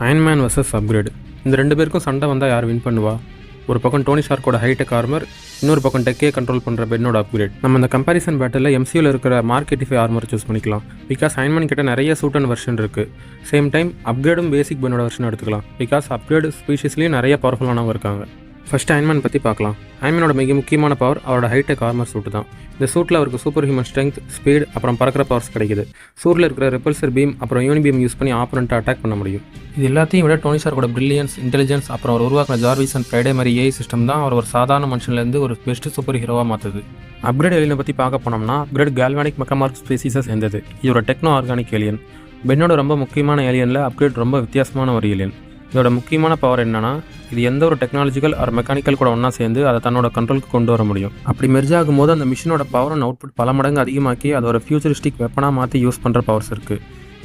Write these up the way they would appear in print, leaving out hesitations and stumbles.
Iron Man vs upgrade. இந்த 2 பேருக்கும் சண்டை வந்தால் யார் வின் பண்ணுவா? ஒரு பக்கம் டோனி ஷார்க்கோட ஹைடெக் ஆர்மர், இன்னொரு பக்கம் டெக்கே கண்ட்ரோல் பண்ணுற பென்னோட அப்கிரேட். நம்ம இந்த கம்பேரிசன் பேட்டில் MCUவில் இருக்கிற மார்க் 85 ஆர்மர் சூஸ் பண்ணிக்கலாம். பிகாஸ் அயன்மேன் கிட்ட நிறைய சூட் அண்ட் வெர்ஷன் இருக்குது. சேம் டைம் அப்கிரேடும் பேசிக் பென்னோட வெர்ஷன் எடுத்துக்கலாம். பிகாஸ் அப்கிரேட் ஸ்பீஷஸ்லேயும் நிறைய பவர்ஃபுல்லானவங்க இருக்காங்க. ஃபஸ்ட்டு அயன்மேன் பற்றி பார்க்கலாம். அயன்மேனோட மிக முக்கியமான பவர் அவரோட ஹைடெக் ஆர்மர் சூட்டு தான். இந்த சூட்டில் அவருக்கு சூப்பர் ஹியூமன் ஸ்ட்ரென்த், ஸ்பீட், அப்புறம் பறக்கிற பவர்ஸ் கிடைக்குது. சூரில் இருக்கிற ரெப்பல்சர் பீம் அப்புறம் யூனி பீம் யூஸ் பண்ணி ஆப்போனண்ட்டை அட்டாக் பண்ண முடியும். இது எல்லாத்தையும் விட டோனி ஷார்க்கோட பிரில்லியன்ஸ், இன்டெலிஜென்ஸ், அப்புறம் அவர் உருவாக்கின ஜார்விஸ் அண்ட் ஃப்ரைடே மாதிரி ஏஐ சிஸ்டம் தான் அவர் ஒரு சாதாரண மனுஷன்லேருந்து ஒரு பெஸ்ட் சூப்பர் ஹீரோவாக மாற்றுது. அப்கிரேட் ஏலியனை பற்றி பார்க்க போனோம்னா, அப்கிரேட் கேல்வானிக் மெக்கமார்க் ஸ்பீசிஸை சேர்ந்தது. இது ஒரு டெக்னோ ஆர்கானிக் ஏலியன். பென்னோட ரொம்ப முக்கியமான ஏலியனில் அப்கிரேட் ரொம்ப வித்தியாசமான ஒரு ஏலியன். இதோட முக்கியமான பவர் என்னன்னா, இது எந்த ஒரு டெக்னாலஜிக்கல் ஆர் மெக்கானிக்கல் கூட ஒன்றா சேர்ந்து அதை தன்னோட கண்ட்ரோலுக்கு கொண்டு வர முடியும். அப்படி மெர்ஜ் ஆகும்போது அந்த மிஷினோட பவர் அண்ட் அவுட்புட் பல மடங்கு அதிகமாக்கி அதோட ஃபியூச்சரிஸ்டிக் வெப்பனாக மாற்றி யூஸ் பண்ணுற பவர்ஸ் இருக்குது.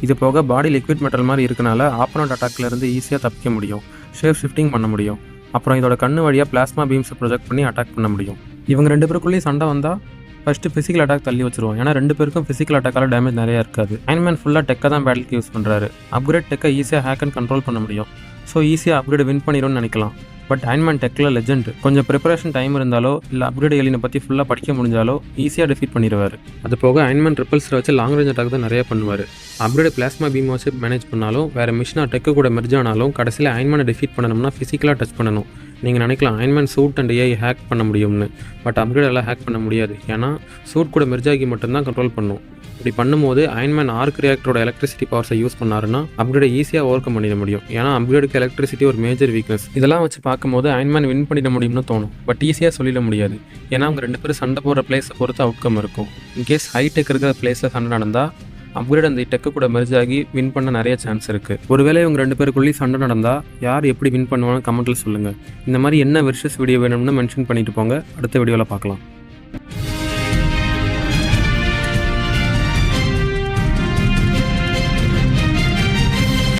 இது போக பாடி லிக்விட் மெட்டல் மாதிரி இருக்கனால ஆப்போனண்ட் அட்டாக்லேருந்து ஈஸியாக தப்பிக்க முடியும், ஷேப் ஷிஃப்டிங் பண்ண முடியும். அப்புறம் இதோட கண்ணு வழியாக பிளாஸ்மா பீம்ஸை ப்ரொஜெக்ட் பண்ணி அட்டாக் பண்ண முடியும். இவங்க 2 பேருக்குள்ளேயும் சண்டை வந்தால் ஃபஸ்ட்டு ஃபிசிக்கல் அட்டாக் தள்ளி வச்சிருவோம். ஏன்னா 2 பேருக்கும் ஃபிசிக்கல் அட்டாக்கால டேமேஜ் நிறையா இருக்காது. அயன்மேன் ஃபுல்லாக டெக்கை தான் பேட்டிலுக்கு யூஸ் பண்ணுறாரு. அப்கிரேட் டெக்கை ஈஸியாக ஹேக் அண்ட் கண்ட்ரோல் பண்ண முடியும். ஸோ ஈஸியாக அப்கிரேட் வின் பண்ணிடும்னு நினைக்கலாம். பட் அயன்மேன் டெக்கில் லெஜெண்ட். கொஞ்சம் ப்ரிப்பரேஷன் டைம் இருந்தாலோ இல்லை அப்கிரேட் ஏலியனை பற்றி ஃபுல்லாக படிக்க முடிஞ்சாலோ ஈஸியாக டிஃபீட் பண்ணிடுவார். அது போக அயன்மேன் ரிப்பல்ஸரை வச்சு லாங் ரேஞ்ச் அட்டாக் தான் நிறைய பண்ணுவார். அப்கிரேட் பிளாஸ்மா பீம் வச்சு மேனேஜ் பண்ணாலும், வேறு மிஷினாக டெக்கு கூட மெர்ஜ் ஆனாலும் கடைசியில் அயன்மேனை டிஃபீட் பண்ணணும்னா ஃபிசிக்கலாக டச் பண்ணணும். நீங்கள் நினைக்கலாம் iron man suit and AI hack பண்ண முடியும்னு. பட் அப்கிரேட் எல்லாம் ஹேக் பண்ண முடியாது. ஏன்னா சூட் கூட மெர்ஜ் ஆகி மட்டும்தான் கண்ட்ரோல் பண்ணும். இப்படி பண்ணும்போது அயன்மேன் ஆர்க் ரியாக்டரோட எலக்ட்ரிசிட்டி பவர்ஸை யூஸ் பண்ணாருன்னா அப்கிரேடை ஈஸியாக ஓவர் கம் பண்ணிட முடியும். ஏன்னா அப்கிரேடுக்கு எலக்ட்ரிசிட்டி ஒரு மேஜர் வீக்னஸ். இதெல்லாம் வச்சு பார்க்கும்போது அயன்மேன் வின் பண்ணிட முடியும்னு தோணும். பட் ஈஸியாக சொல்லிட முடியாது. ஏன்னா அவங்க 2 பேரும் சண்டை போடுற பிளேஸை பொறுத்து அவுட்கம் இருக்கும். இன்கேஸ் ஹைடெக் இருக்கிற பிளேஸில் சண்டை நடந்தால் அப்கிரேட் அந்த டெக்கு கூட மெர்ஜ் ஆகி வின் பண்ண நிறைய சான்ஸ் இருக்குது. ஒருவேளை இவங்க 2 பேருக்குள்ளேயும் சண்டை நடந்தால் யார் எப்படி வின் பண்ணுவான்னு கமெண்ட்டில் சொல்லுங்கள். இந்த மாதிரி என்ன வெர்ஷஸ் வீடியோ வேணும்னு மென்ஷன் பண்ணிட்டு போங்க. அடுத்த வீடியோவில் பார்க்கலாம்.